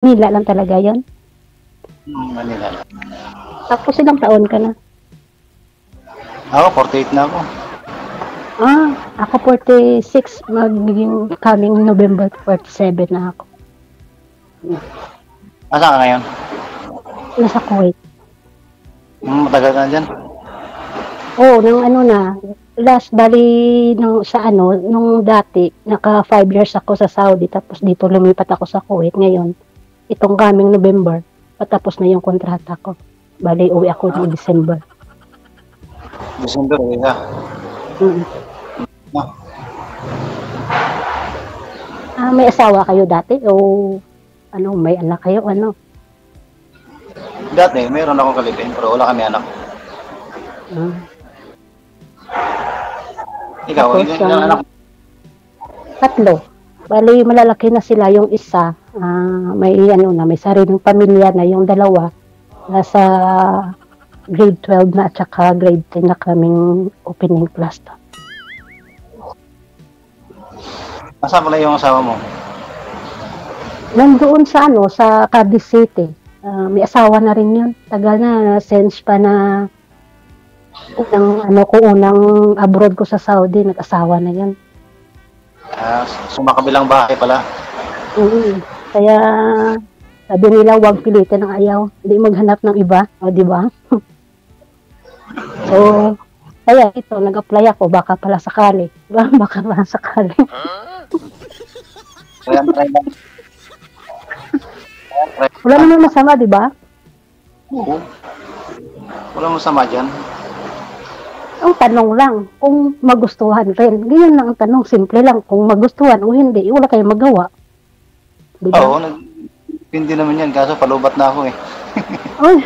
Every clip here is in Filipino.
Manila lang talaga yon. Manila. Tapos ilang taon ka na? Ako, 48 na ako. Ako 46, magiging coming November 47 na ako. Asa ka ngayon? Nasa Kuwait. Matagal ka na dyan? Oo, nung ano na, last bali nung nung dati, naka 5 years ako sa Saudi, tapos dito lumipat ako sa Kuwait ngayon. Itong coming November, patapos na yung kontrata ko. Bali, uwi ako noong December. December, uwi ka? May asawa kayo dati? O may anak kayo? Dati, mayroon akong kalipin, pero wala kami anak. Ikaw, ilang anak? 3. Bali, malalaki na sila. Yung isa, may sariling pamilya na. Yung dalawa, nasa grade 12 na at saka grade 10 na kaming opening class to. Nasaan pala yung asawa mo? Nandoon sa Cadiz City. May asawa na rin yun. Tagal na, since pa na unang abroad ko sa Saudi, nag-asawa na yan. Sumakabilang bahay pala. Kaya sabi nila, huwag pilitin ng ayaw. Hindi maghanap ng iba. O, di ba? So, kaya ito, nag-apply ako. Baka pala sakali. Diba? Baka pala sakali. Wala naman masama, di ba? Oo. Wala masama dyan. Ang tanong lang, kung magustuhan rin. Ganyan lang ang tanong, simple lang. Kung magustuhan o hindi, wala kayong magawa. Diba? Oo, hindi naman yan. Kaso palubat na ako eh. Ay!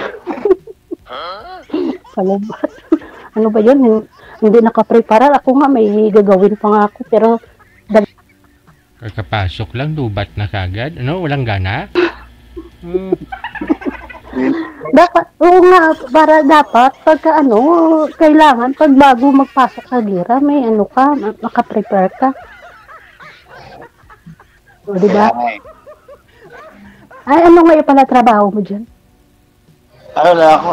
Palubat. Ano ba yun? Hindi nakaprepara. Ako nga, may gagawin pa nga ako. Pero, kakapasok lang, lubat na kagad. Walang gana? dapat, oo nga, para dapat, pagka kailangan, pag bago magpasok sa gira, may makaprepare ka. O, diba? Ay, ano nga yung pala trabaho mo dyan? Ano lang ako,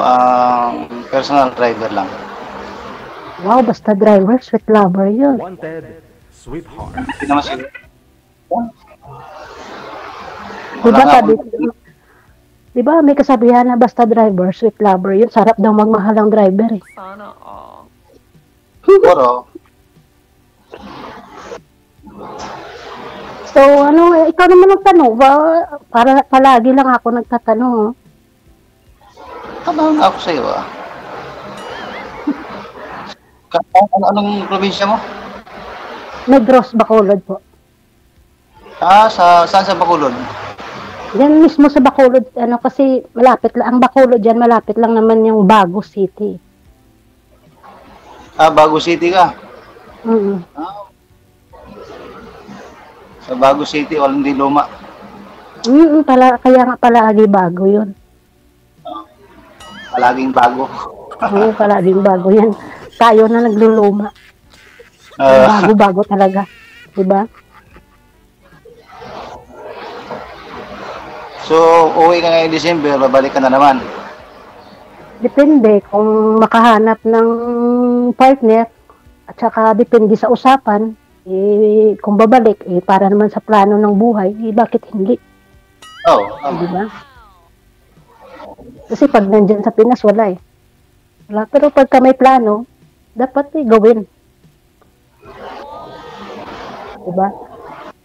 personal driver lang. Wow, basta driver, sweet lover yun. Wanted, sweetheart. Hindi naman sila. Diba may kasabihan na basta driver, sweet lover yun. Sarap daw magmahal ang driver eh. Sana all. Siguro. So, ikaw naman nagtanong ba? Para palagi lang ako nagtatanong. Tanong ako sa iyo Anong probinsya mo? Negros, Bacolod po. Saan sa Bacolod? Yan mismo sa Bacolod, kasi malapit lang, ang Bacolod dyan, malapit lang naman yung Bago City. Bago City ka? Sa Bago City, walang di luma. Kaya nga palagi bago yun. Palaging bago. Oo, palaging bago yan. Tayo na nagluluma. Bago-bago talaga. Diba? So, uwi ka ngayong December, babalik ka na naman? Depende kung makahanap ng partner at saka depende sa usapan. Kung babalik, para naman sa plano ng buhay, bakit hindi? Diba? Kasi pag nandyan sa Pinas, wala eh. Wala. Pero pagka may plano, dapat gawin. Diba?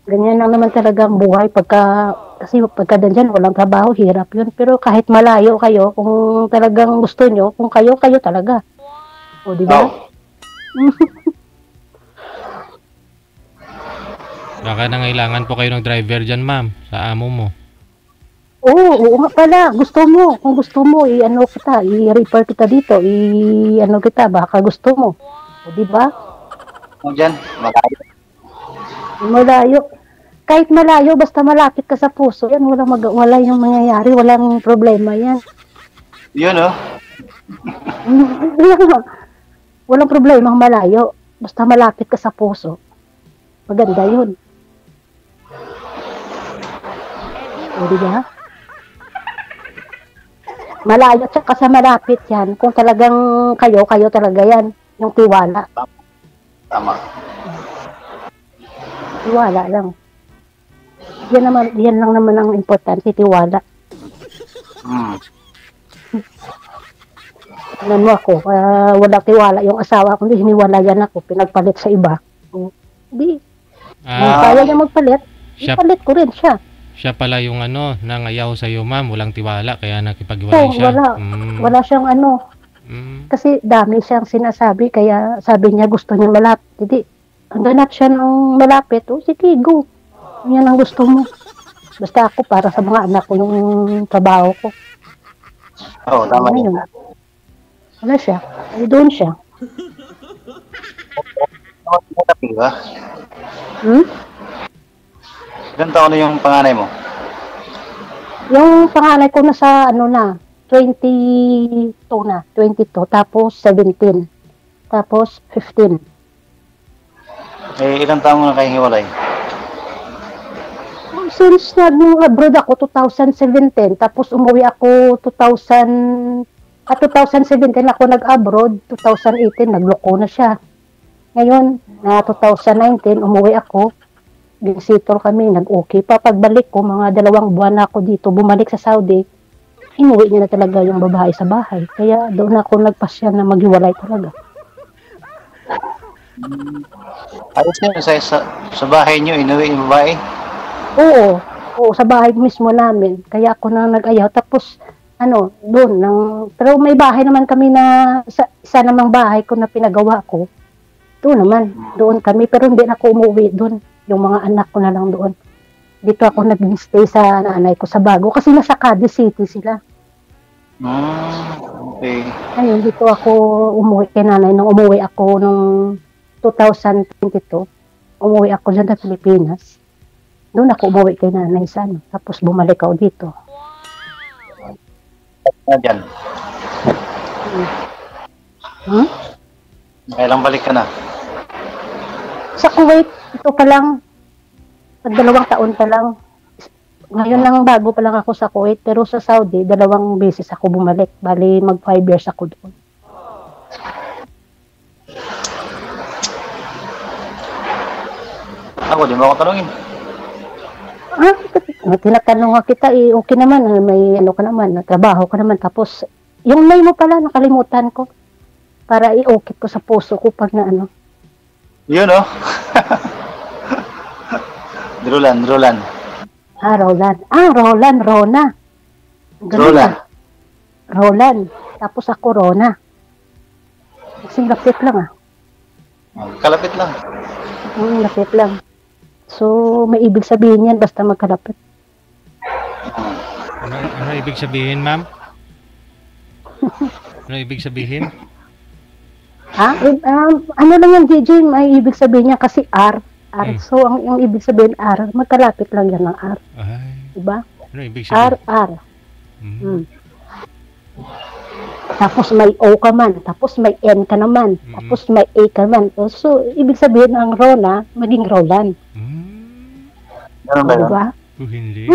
Ganyan lang naman talaga ang buhay kasi pagka nandyan, walang trabaho, hirap yun. Pero kahit malayo kayo, kung talagang gusto nyo, kung kayo talaga. O, diba? Baka nangailangan po kayo ng driver dyan, ma'am, sa amo mo. Oo nga pala. Gusto mo. Kung gusto mo, i-refer kita dito. Kita, baka gusto mo. O, diba? Diyan, malayo. Malayo. Kahit malayo, basta malapit ka sa puso, yan, wala yung mangyayari. Walang problema yan. Yun, Walang problema ang malayo. Basta malapit ka sa puso. Maganda yun. O, diba? Malayo at saka sa malapit yan. Kung talagang kayo talaga yan. Yung tiwala. Tama. Tiwala lang. Yan lang naman ang importante, tiwala. Alam mo ako, walang tiwala yung asawa ko, hiniwalayan ako, pinagpalit sa iba. Hindi. Kaya niya magpalit, ipalit ko rin siya. Siya pala yung nangayaw sa iyo, ma'am, walang tiwala, kaya nakipaghiwalay siya. Wala siyang kasi dami siyang sinasabi, kaya sabi niya gusto niya malapit. Hindi, hanap siya ng malapit, sige, go. Yan ang gusto mo. Basta ako, para sa mga anak ko, yung trabaho ko. Oo, tama yun. Wala siya. Ay, doon siya. Ba? Ilan taon na yung panganay mo? Yung panganay ko nasa 22 na. 22, tapos 17. Tapos 15. Ilang taon na kayong hiwalay? Since nag-abroad ako 2017, tapos umuwi ako 2017 ako nag-abroad, 2018 nagloko na siya. Ngayon, na 2019 umuwi ako, visitor kami, nag-okay pa. Pagbalik ko, mga 2 buwan na ako dito, bumalik sa Saudi, inuwi niya na talaga yung babae sa bahay. Kaya doon ako nagpasya na maghiwalay talaga. Ayos na sa bahay niyo, inuwi yung babae? Oo, sa bahay mismo namin. Kaya ako na nag-ayaw. Tapos, doon. Pero may bahay naman kami na, isa namang bahay ko na pinagawa ko. Doon kami. Pero hindi na ako umuwi doon. Yung mga anak ko na lang doon. Dito ako nag-stay sa nanay ko sa Bago. Kasi nasa Cadiz City sila. Okay. Ayun, dito ako umuwi kay nanay. Nung umuwi ako nung 2022, umuwi ako dyan sa Pilipinas. Doon ako umuwi kay nanay sa tapos bumalik ako dito. Diyan. Kailang balik ka na? Sa Kuwait, ito pa lang, 2 taon pa lang. Ngayon lang bago pa lang ako sa Kuwait, pero sa Saudi, 2 beses ako bumalik. Bali, mag 5 years ako doon. Ako, di mo ako tanungin. Tinatanong kita, okay naman, may ka naman, trabaho ka naman, tapos, yung name mo pala, nakalimutan ko, para i-okay ko sa puso ko pag na Yun, Roland. Roland. Rona. Roland. Tapos ako, Rona. Kasing lapit lang, Kalapit lang. Lapit lang. So, may ibig sabihin yan basta magkalapit. Ano ibig sabihin, ma'am? Ano ibig sabihin? Ano lang yan, DJ, may ibig sabihin niya kasi R. So, ang ibig sabihin R, magkalapit lang yan ng R. Diba? Ano ibig sabihin? R. Tapos may O ka man, tapos may N ka naman, tapos may A ka man. So, ibig sabihin ng Rona, maging Roland. Ano ba yun? Diba? Hindi.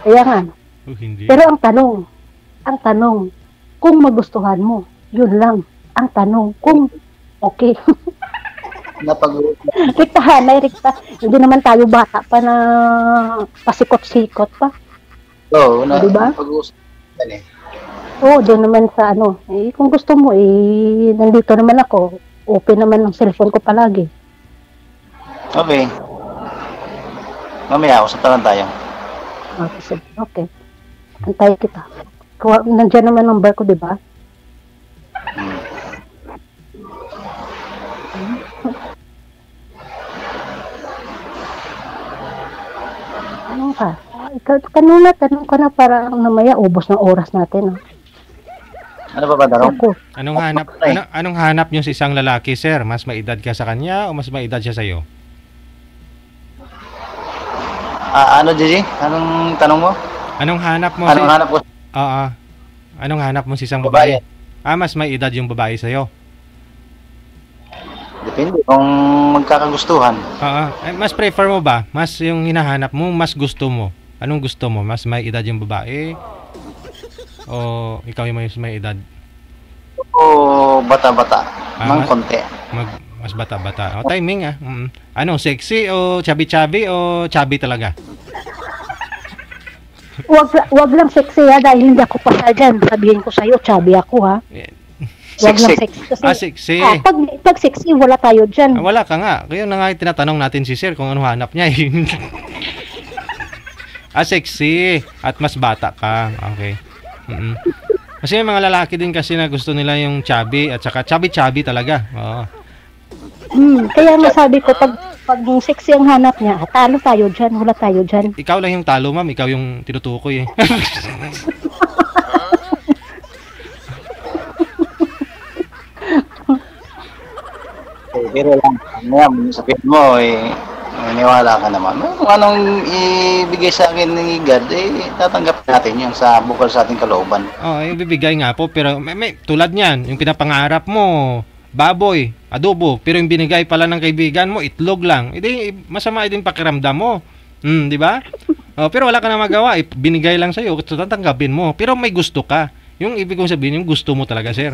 Kaya nga. Hindi. Pero ang tanong, kung magustuhan mo, yun lang. Ang tanong, kung okay. Riktahan. Hindi naman tayo bata pa na pasikot-sikot pa. Oo, diba? Pag-uusapan Oo, doon naman sa kung gusto mo, nandito naman ako. Open naman ng cellphone ko palagi. Okay. Mamaya, usapan lang tayo. Okay. Antay kita. Nandiyan naman ang number ko, di ba? Ano ka? Tanong ka na para mamaya ubos ng oras natin. Ano ba tanong? Anong hanap niyo sa isang lalaki, sir? Mas maedad ka sa kanya o mas maedad siya sa iyo? Gigi? Anong tanong mo? Anong hanap mo? Hanap ko? Anong hanap mo sa isang babae? Mas may edad yung babae sa'yo? Depende kung magkakagustuhan. Mas prefer mo ba? Mas yung hinahanap mo, mas gusto mo? Anong gusto mo? Mas may edad yung babae? O ikaw yung may edad? O bata-bata. Mang mas- konti. Mas bata-bata. O timing ah. Ano, sexy o chubby-chubby o chubby talaga? Wag lang sexy ha, dahil hindi ako pasal dyan. Sabihin ko sa'yo, chubby ako ha. Wag lang sexy. Kasi, Sexy. pag sexy, wala tayo dyan. Wala ka nga. Kaya na nga tinatanong natin si Sir kung ano hanap niya. Sexy. At mas bata ka. Okay. Kasi may mga lalaki din kasi na gusto nila yung chubby at saka chubby-chubby talaga. Oo. Kaya nga sabi ko, pag sexy ang hanap niya, talo tayo dyan, wala tayo dyan. Ikaw lang yung talo, ma'am. Ikaw yung tinutukoy eh. Pero lang, ngayon, sabihin mo, maniwala ka naman. Kung anong ibigay sa akin ni God, tatanggap natin yun sa bukal sa ating kalooban. Yung bibigay nga po, pero may tulad niyan, yung pinapangarap mo, baboy, adobo, pero yung binigay pala ng kaibigan mo, itlog lang. Edi masama din pakiramdam mo. Di ba? Pero wala ka na magawa, binigay lang sa'yo, tatanggapin mo. Pero may gusto ka. Yung ibig kong sabihin, yung gusto mo talaga, sir.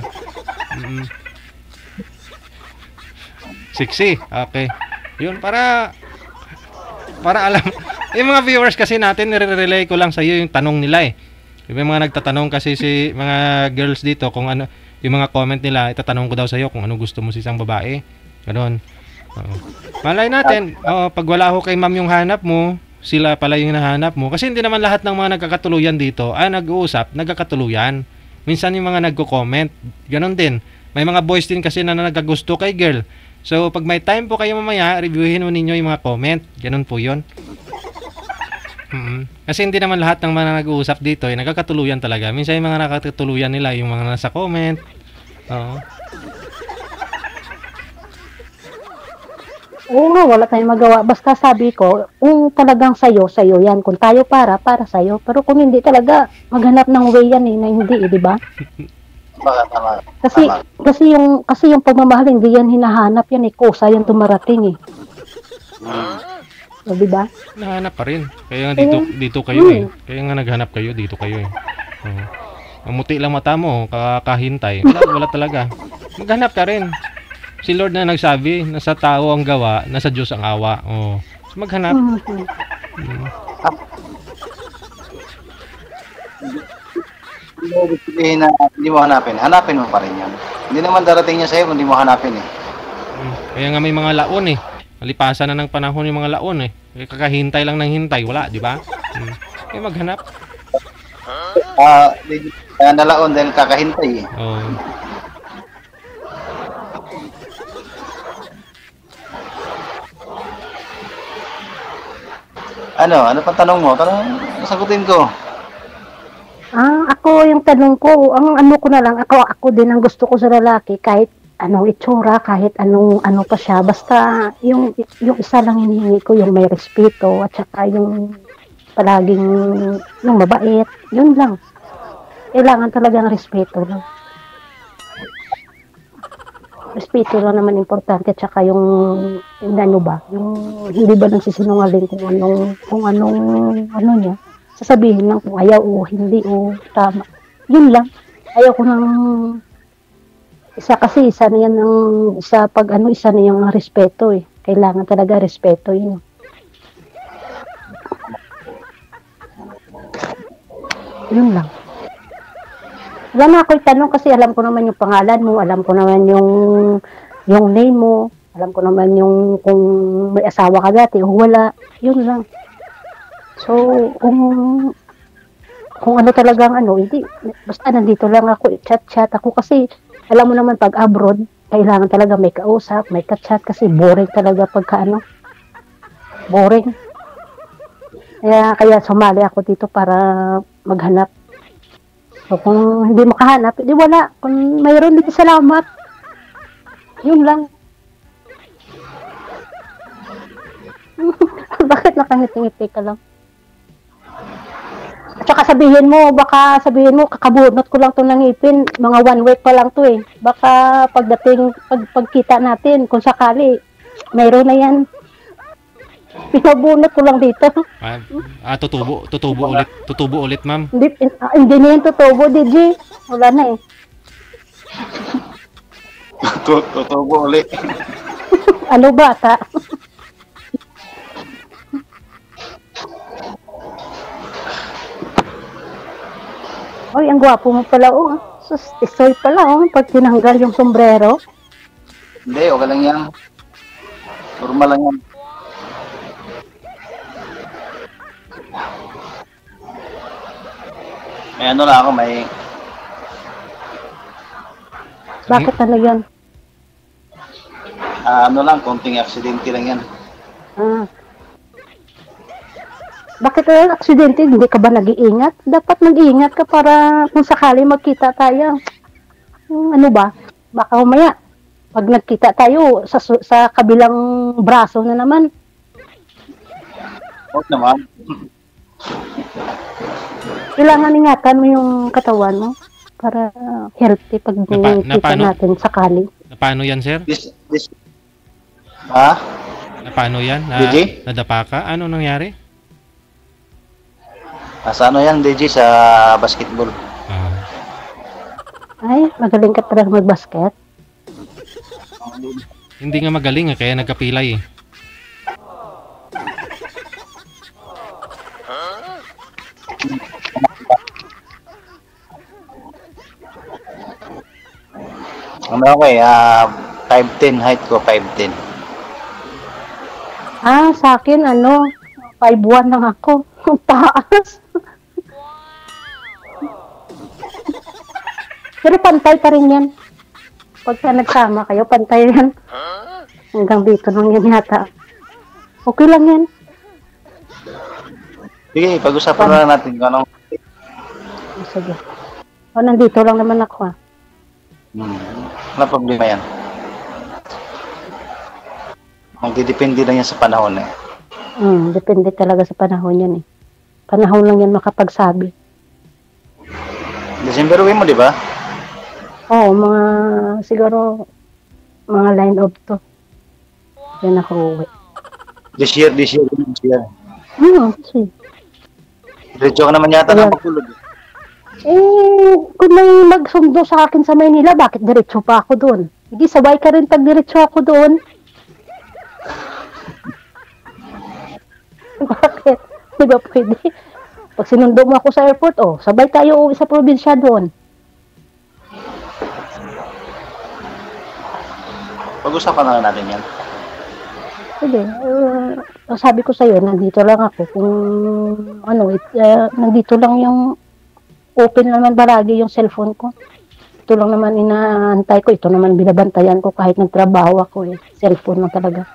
Sexy. Okay. Yun, para alam. Yung mga viewers kasi natin, nire-relay ko lang sa iyo yung tanong nila eh. Yung mga nagtatanong kasi si mga girls dito kung ano, yung mga comment nila, itatanong ko daw sa iyo kung ano gusto mo sa isang babae. Ganon. Malay natin, pag wala ho kay ma'am yung hanap mo, sila pala yung nahanap mo. Kasi hindi naman lahat ng mga nagkakatuluyan dito, nag-uusap, nagkakatuluyan. Minsan yung mga nagko-comment, ganon din. May mga boys din kasi na nagagusto kay girl. So, pag may time po kayo mamaya, reviewin mo ninyo yung mga comment. Ganun po yun. Kasi hindi naman lahat ng mga nag-uusap dito nagkakatuluyan talaga. Minsan yung mga nakakatuluyan nila, yung mga nasa comment. Oo. Oo nga, wala tayong magawa. Basta sabi ko, kung talagang sayo yan. Kung tayo para sayo. Pero kung hindi talaga, maghanap ng way yan na hindi di ba? Tama. Kasi yung pagmamahal hindi yan hinahanap yan kusa yan dumarating So, di ba? Nahanap pa rin. Kaya nga dito kayo Kaya nga naghanap kayo, dito kayo Mamuti lang mata mo, kakahintay. Wala talaga. Maghanap ka rin. Si Lord na nagsabi, nasa tao ang gawa, nasa Diyos ang awa. So, maghanap. Ibig sabihin na hindi mo hanapin mo pa rin yan. Hindi naman darating niya sa'yo kung hindi mo hanapin Kaya nga may mga laon Malipasan na ng panahon yung mga laon Kakahintay lang ng hintay, wala, di ba? Kaya maghanap. Kaya nalaon dahil kakahintay Ano pang tanong mo? Sagutin ko. Ako yung tanong ko, ang ano ko na lang, ako din ang gusto ko sa lalaki, kahit anong itsura, kahit ano pa siya, basta yung isa lang hinihingi ko, yung may respeto, at saka yung palaging, yung mabait, yun lang. Kailangan talagang respeto lang. Respeto lang naman importante, at saka yung ano ba, yung hindi ba nang sisinungaling kung anong niya. Sasabihin lang kung ayaw o hindi o tama. Yun lang. Ayaw ko nang isa na yan isa na yung respeto Kailangan talaga respeto yun. Yun lang. Wala na ako itanong kasi alam ko naman yung pangalan mo, alam ko naman yung name mo, alam ko naman yung kung may asawa ka dati o wala. Yun lang. So, kung ano talagang hindi, basta nandito lang ako, chat ako kasi, alam mo naman pag abroad, kailangan talaga may kausap, may ka-chat kasi boring talaga boring. Kaya sumali ako dito para maghanap. So, kung hindi makahanap, hindi wala. Kung mayroon dito, salamat. Yun lang. Bakit nakangiti-ngiti ka lang? At saka baka sabihin mo, kakabunot ko lang itong nangipin, mga 1 week pa lang to Baka pagkita natin, kung sakali, mayroon na yan. Pinabunot ko lang dito. Tutubo ulit, ma'am. Hindi na yan tutubo, DJ. Wala na eh. Tutubo ulit. Ano bata? Oy, ang gwapo mo pala, oh. Sus, tisoy pala, oh. Pag tinanggal yung sombrero. Hindi, okay lang yan. Normal lang yan. May ano lang ako, may... Bakit ano yan? ano lang, konting aksidente lang yan. Ah. Bakit ang aksidente? Hindi ka ba nag-iingat? Dapat mag-iingat ka para kung sakali magkita tayo. Ano ba? Baka umaya. Pag nagkita tayo, sa kabilang braso na naman. Huwag naman. Kailangan ingatan mo yung katawan mo para healthy pag kita natin sakali. Paano yan, sir? Ha? Paano yan? DJ? Nadapa ka? Ano nangyari? Sa ano yan, DJ, sa basketball. Ay, magaling ka talaga mag-basket. Hindi nga magaling kaya nagkapilay eh. Ano ako eh, 5'10", height ko 5'10". Sa akin, 5'1" lang ako. Ang taas. Pero pantay pa rin yan. Pagka nagsama kayo, pantay yan. Hanggang dito lang yan yata. Okay lang yan. Sige, pag-usapan na natin kung anong... Sige. Nandito lang naman ako Wala problema yan. Magdidepende lang yan sa panahon eh. Depende talaga sa panahon yan eh. Panahon lang yan makapagsabi. December uwi mo, di ba? Oo, siguro, mga line of to. Yan ako uwi. This year. Kasi, Diretso ka naman yata ng pagtulog. kung may magsundo sa akin sa Maynila, bakit diretso pa ako doon? Hindi, sabay ka rin pag diretso ako doon. Bakit? Di ba pwede? Pag sinundo mo ako sa airport, sabay tayo uwi sa probinsya doon. Pag-usapan na natin yan. Sige, sabi ko sa'yo, nandito lang ako. Kung nandito lang yung open naman palagi yung cellphone ko. Ito lang naman inaantay ko. Ito naman binabantayan ko kahit nagtrabaho ako eh. Cellphone lang talaga.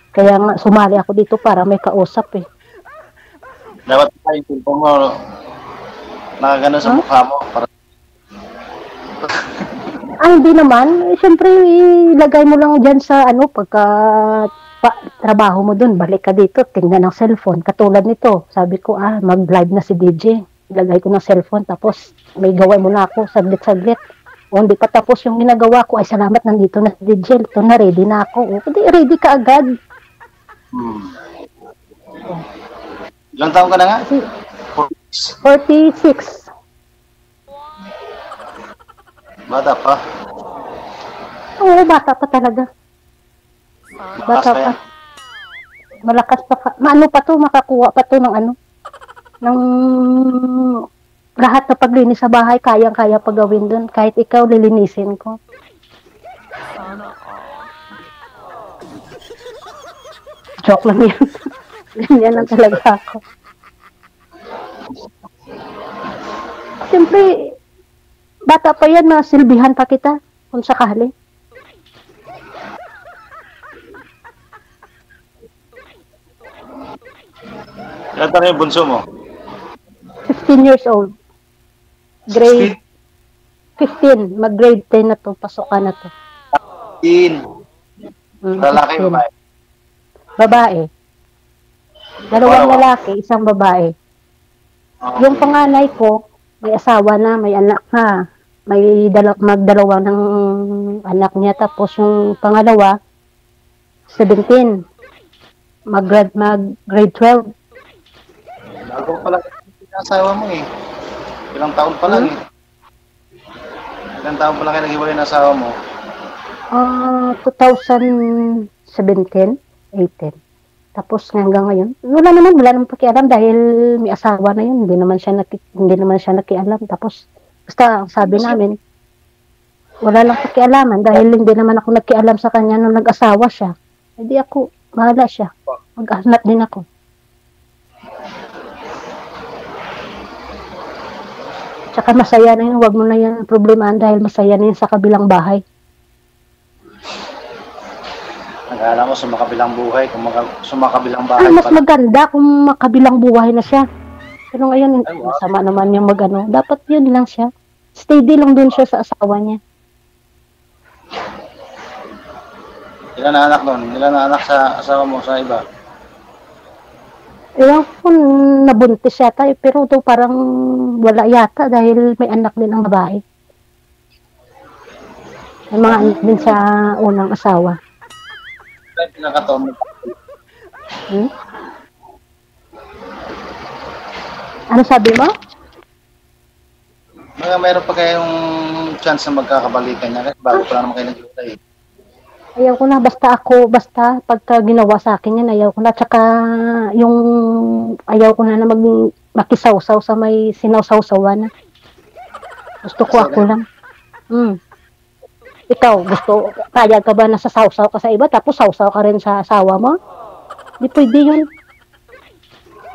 Kaya nga, sumali ako dito para may kausap eh. Dapat pa yung cellphone mo nakagano sa mukha mo. Para... hindi naman. Siyempre, ilagay mo lang dyan sa pagka trabaho mo dun, balik ka dito, tingnan ng cellphone. Katulad nito, sabi ko, mag-live na si DJ. Ilagay ko ng cellphone, tapos may gawin mo na ako, saglit-saglit. O hindi pa tapos yung ginagawa ko, ay salamat, nandito na si DJ. Ito na, ready na ako. Hindi, ready ka agad. Ilang taon ka na nga? 46. Bata pa. Oo, bata pa talaga. Malakas pa yan. Malakas pa. Maano pa to, makakuha pa to ng ng lahat na paglinis sa bahay, kayang-kaya pagawin dun. Kahit ikaw, lilinisin ko. Joke lang yan. Ganyan lang talaga ako. Siyempre, bata pa yan, silbihan pa kita kung sakali. Ilan taon yung bunso mo? 15 years old. Grade 15. Mag-grade 10 na to. Pasukan na to. 15. Lalaki o babae? Babae. Dalawang lalaki, isang babae. Okay. Yung panganay ko, may asawa na, may anak na. May magdalawa ng anak niya. Tapos yung pangalawa, 17. mag-grade 12. Bago pa lang yung asawa mo eh. Ilang taon pa lang eh. Ilang taon pa lang kayo nag-iwalay ng asawa mo. 2017, 18. Tapos hanggang ngayon, wala naman pakialam dahil may asawa na yun. Hindi naman siya nakialam. Tapos, basta ang sabi namin, wala lang pakialaman dahil hindi naman ako nakialam sa kanya nung nag-asawa siya. Hindi ako, bahala siya. Mag-ahanap din ako. Tsaka masaya na yun, wag mo na yan problemahan dahil masaya na yun sa kabilang bahay. Nag-aalam mo, sumakabilang buhay, sumakabilang Ay, bahay mas maganda kung makabilang buhay na siya. Pero ngayon, Ay, wow. masama naman yung mag-ano. Dapat yun lang siya. Steady lang dun siya sa asawa niya. Ilan na anak nun? Ilan na anak sa asawa mo sa iba? Ewan ko kung nabuntis yata, pero ito parang wala yata dahil may anak din ang babae. May mga anak din sa unang asawa. Ilan pinakataon mo? Hmm? Ano sabi mo? Mayroon pa kayong chance na magkakabalikan niya kasi bago pa naman kayo nag-iwalay. Ayaw ko na, basta pagka ginawa sa akin yan, ayaw ko na. Tsaka yung ayaw ko na makisawsaw sa may sinawsawsawan na. Gusto ko ako lang. Ikaw, kaya ka ba na sasawsaw ka sa iba tapos sawsaw ka rin sa asawa mo? Di pwede yun.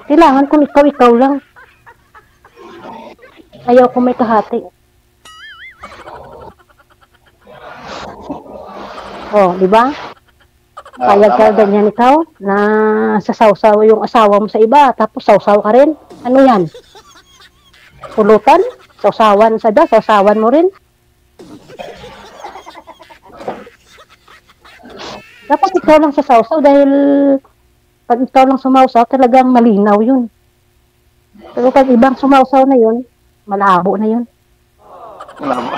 Kailangan kung ikaw lang. Ayaw ko may kahati. Oh, di ba? Kaya ka ganyan ikaw na sasawsaw yung asawa mo sa iba tapos sawsaw ka rin. Ano yan? Pulutan? Sawsawan sa iba, sawsawan mo rin. Dapat ikaw lang sasawsaw dahil pag ikaw lang sumawsaw talagang malinaw yun. Pero pag ibang sumawsaw na yun, malabo na yun. Malabo.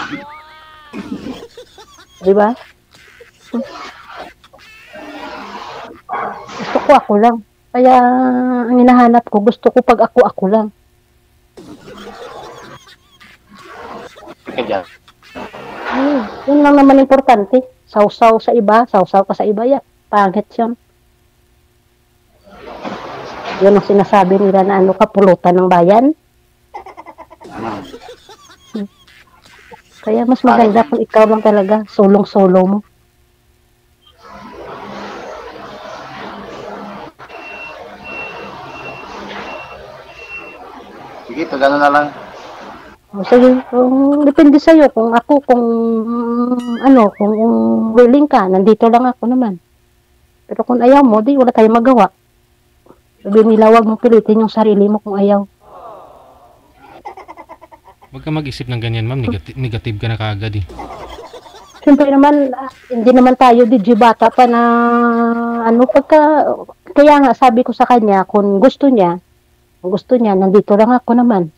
Di ba? Gusto ko ako lang. Kaya ang hinahanap ko, gusto ko pag ako lang. Ika dyan. Yun lang naman importante. Sawsaw sa iba, sawsaw ka sa iba, pangit yun. Yun ang sinasabi nila na ano ka, pulutan ng bayan. Kaya mas maganda kung ikaw lang talaga, sulong-solo mo. Sige, ito gano'n na lang. O, sige, depende sa'yo kung willing ka, nandito lang ako naman. Pero kung ayaw mo, di wala tayong magawa. Sabi nila, wag mo pilitin yung sarili mo kung ayaw. Huwag ka mag-isip ng ganyan, ma'am. Negative ka na kaagad eh. Siyempre naman, hindi naman tayo bata pa na kaya nga sabi ko sa kanya, kung gusto niya, nandito lang ako naman.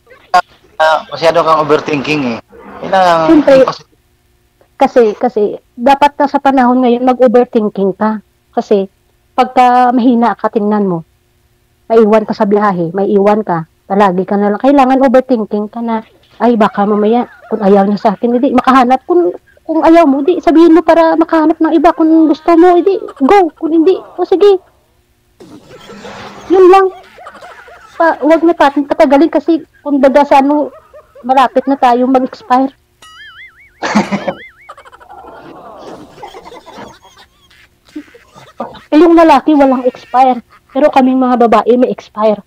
Masyado kang overthinking eh. Kailangan, Siyempre, kasi dapat na sa panahon ngayon mag-overthinking ka. Kasi pagka mahina ka, tingnan mo, maiwan ka sa biyahe, maiwan ka, palagi ka na lang. Kailangan overthinking ka na, ay baka mamaya, kung ayaw niya sa akin, hindi, makahanap. Kung ayaw mo, di, sabihin mo para makahanap ng iba. Kung gusto mo, hindi, go. Kung hindi, o sige. Yun lang. Huwag na natin patagalin kasi kung baga sa malapit na tayo mag-expire. Yung lalaki walang expire, pero kaming mga babae may expire.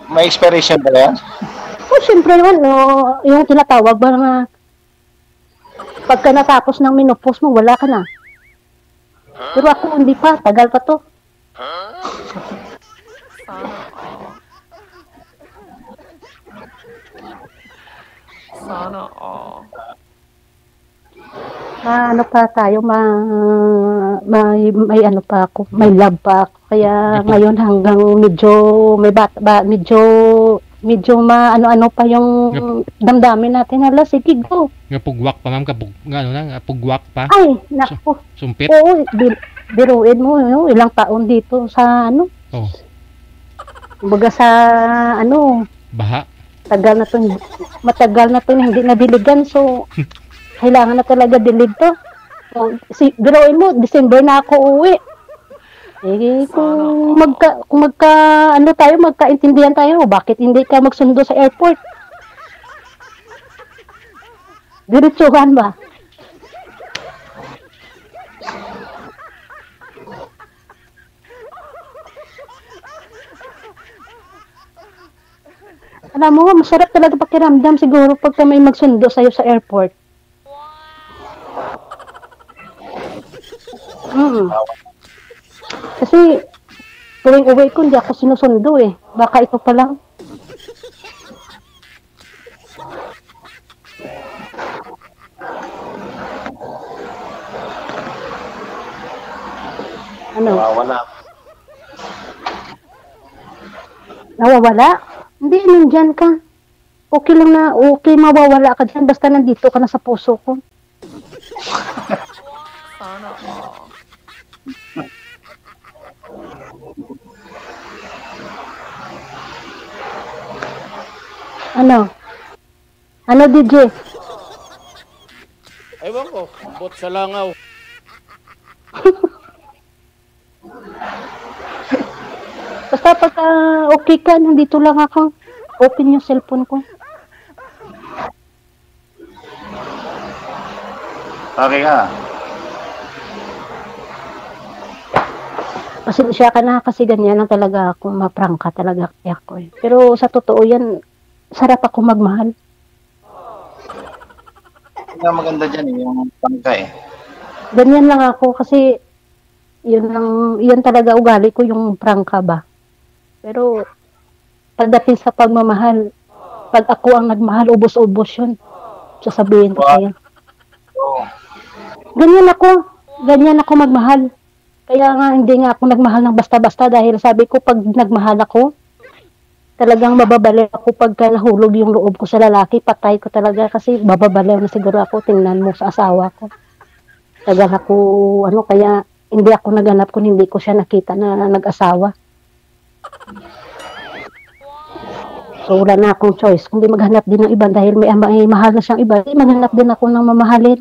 may expiration ba yan? O siyempre naman, yung tinatawag ba na pagka natapos ng menopause mo, wala ka na. Pero ako hindi pa, tagal pa to. Sana all. Ano pa tayo, may ano pa ako, may love pa ako. Kaya ngayon hanggang medyo ano pa yung damdamin natin. Hala, sige, go. Nga pugwak pa, ma'am. Pugwak pa. Ay, naku. Sumpit. Oo, biruin mo, no? Ilang taon dito sa ano, Oh, kumbaga sa ano, baha. matagal na to hindi nadiligan, so kailangan na talaga dilig to. So, biruin mo, December na ako uwi. Eh, kung ano tayo, magkaintindihan tayo, bakit hindi ka magsundo sa airport? Diretsuhan ba? Alam mo, masarap talaga pakiramdam siguro pagka may magsundo sa'yo sa airport. Kasi, tuwing uwi ko, hindi ako sinusundo eh. Baka ito pa lang. Ano? Wala. Nawawala? Hindi, nandyan ka. Okay lang na, okay mawawala ka dyan, basta nandito ka na sa puso ko. Sana all. Ano? Ano, DJ? Ewan ko, bot sa langaw. Basta pagka okay ka, nandito lang ako. Open yung cellphone ko. Okay ka. Pasensya ka na kasi ganyan lang talaga ako. Maprangka talaga kaya ako eh. Pero sa totoo yan, sarap ako magmahal. Ang maganda dyan yung pangka eh. Ganyan lang ako kasi yun talaga ugali ko yung prangka ba. Pero pagdating sa pagmamahal, pag ako ang nagmahal, ubos-ubos yun. Sasabihin ko sa'yo. Oo. Ganyan ako magmahal. Kaya nga hindi nga ako nagmahal ng basta-basta dahil sabi ko pag nagmahal ako, talagang mababaliw ako pagka nahulog yung loob ko sa lalaki, patay ko talaga kasi mababaliw na siguro ako, tingnan mo sa asawa ko. Tagal ako, kaya hindi ako naganap kung hindi ko siya nakita na nag-asawa. So wala na akong choice, kundi maghanap din ng iba dahil may mahal na siyang iba, maghanap din ako ng mamahalin.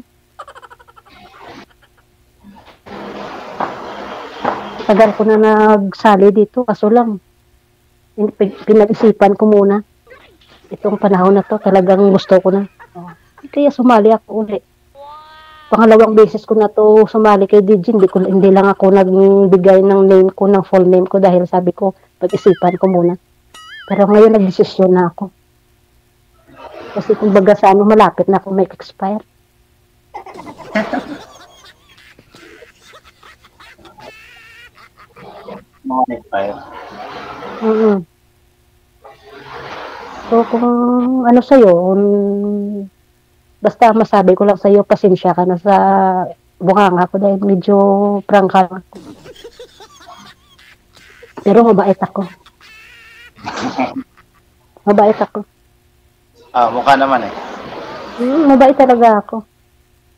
Tagal ko na nagsali dito, kaso lang, pinag-isipan ko muna. Itong panahon na to, talagang gusto ko na. Kaya sumali ako ulit. Pangalawang beses ko na to sumali kay DJ, hindi lang ako nagbigay ng name ko, ng full name ko dahil sabi ko, pag-isipan ko muna. Pero ngayon nagdesisyon na ako. Kasi kumbaga sa malapit na ako may expire. Mga fire. So kung ano sa'yo, basta masabi ko lang sa'yo, pasensya ka na sa bunganga ko dahil medyo prangka ako. Pero mabait ako. Mabait ako. Mukha naman eh. Mabait talaga ako.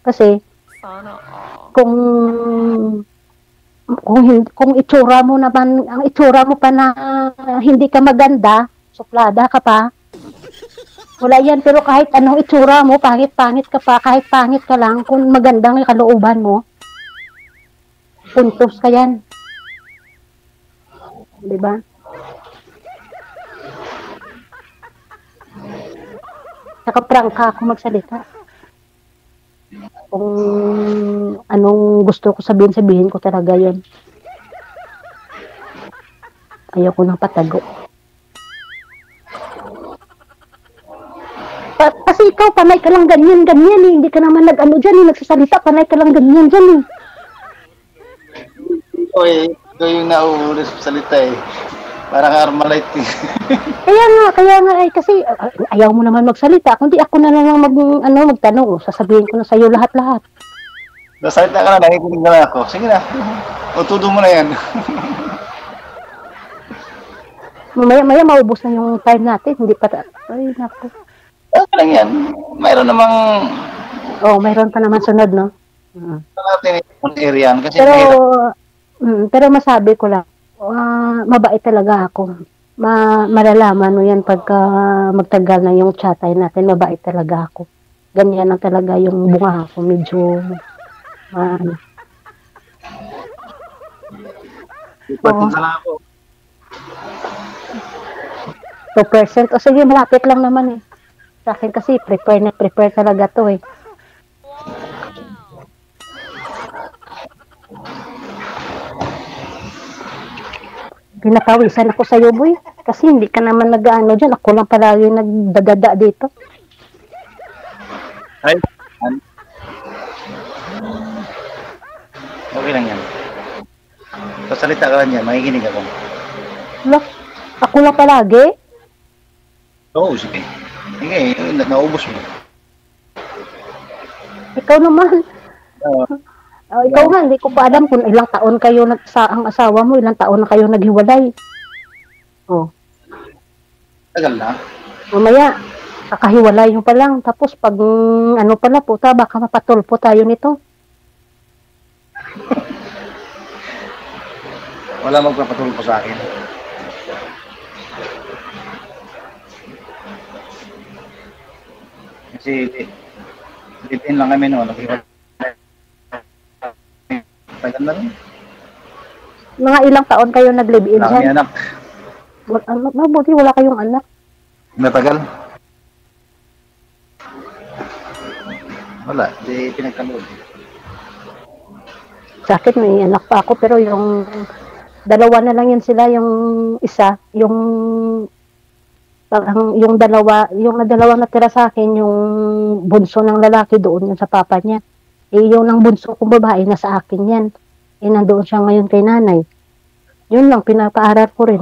Kasi, Sana all. kung itsura mo naman, ang itsura mo pa na hindi ka maganda, suplada ka pa, wala yan. Pero kahit anong itsura mo, pangit-pangit ka pa, kahit pangit ka lang, kung magandang yung kalooban mo, puntos ka yan. Diba? Saka prangka ako magsalita. Kung anong gusto ko sabihin ko talaga yun. Ayaw ko nang patago. Kasi ikaw, panay ka lang ganyan eh. Hindi ka naman nag-ano dyan eh. Nagsasalita, panay ka lang ganyan dyan eh. Ikaw yung nauulit sa salita eh. Parang Armalite eh. Kaya nga eh, kasi ayaw mo naman magsalita. Kundi ako na lang magtanong. Sasabihin ko na sa'yo lahat-lahat. Nasalita ka na, nakikinig na lang ako. Sige na. Utudo mo na yan. Maya maubos na yung time natin. Hindi pa, ay naku. Okay lang yan. Mayroon namang... Mayroon pa naman sunod, no? Mm. natin yung area kasi Pero, mahirap. pero masabi ko lang, mabait talaga ako. Malalaman mo yan pagka magtagal na yung chatay natin, mabait talaga ako. Ganyan lang talaga yung bunga ko, medyo, ano. Ipatid na lang ako. 2%. O sige, malapit lang naman eh. Sa akin kasi, prepare talaga to eh. Pinakawisan ako sa'yo, boy. Kasi hindi ka naman nag-ano dyan. Ako lang palagi nagdadada dito. Ay, okay lang yan. Pasalita ka lang yan, makikinig ako. Wala, ako lang palagi. Oo, sige. Sige, naubos mo. Ikaw naman. Oo. Ikaw nga, hindi ko pa alam kung ilang taon kayo ang asawa mo, ilang taon na kayo naghiwalay. Oh, Tagal na. mamaya, kakahiwalay nyo pa lang. Tapos pag ano pala puta, baka mapatulpo tayo nito. Wala magpapatulpo sa akin. Kasi live-in lang kami noon. Tagal na rin. Mga ilang taon kayo nag-live-in Wala kami dyan. anak. Mabuti wala kayong anak. Matagal. Wala. Di pinagkaloob. Sa akin may anak pa ako, pero yung dalawa na lang yan sila, yung isa, yung dalawa na tira sa akin, yung bunso ng lalaki doon yun sa papa niya. Yung ng bunso kong babae na sa akin yan. Nandoon siya ngayon kay nanay. Yun lang, pinapaaral ko rin.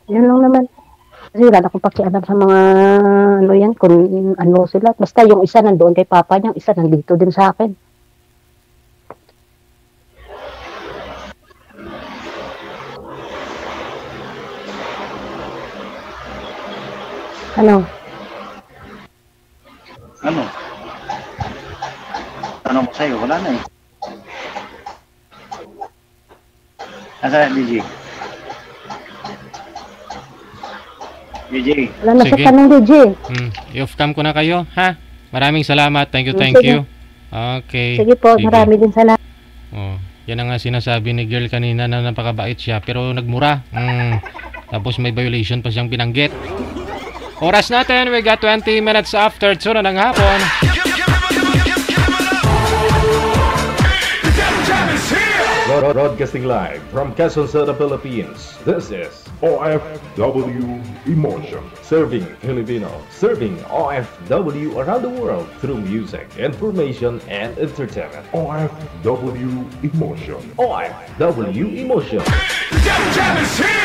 Yun lang naman. Kasi wala akong pakialam sa mga ano yan, kung ano sila. Basta yung isa nandoon kay papa niya, yung isa nandito din sa akin. Ano? Ano? Tanong ko sa'yo, wala na eh. Asa, DJ? DJ? Wala na Sige. sa tanong, DJ. I-off cam ko na kayo, ha? Maraming salamat. Thank you, thank Sige. you. Okay. Sige po, marami din salamat. Oh, yan ang nga sinasabi ni girl kanina na napakabait siya pero nagmura. Tapos may violation pa siyang binanggit. Oras natin, we got 20 minutes after 2 na ng hapon. Broadcasting live from Quezon City, Philippines. This is OFW Emotion. Serving Filipino. Serving OFW around the world through music, information, and entertainment. OFW Emotion. OFW Emotion. Jam is here!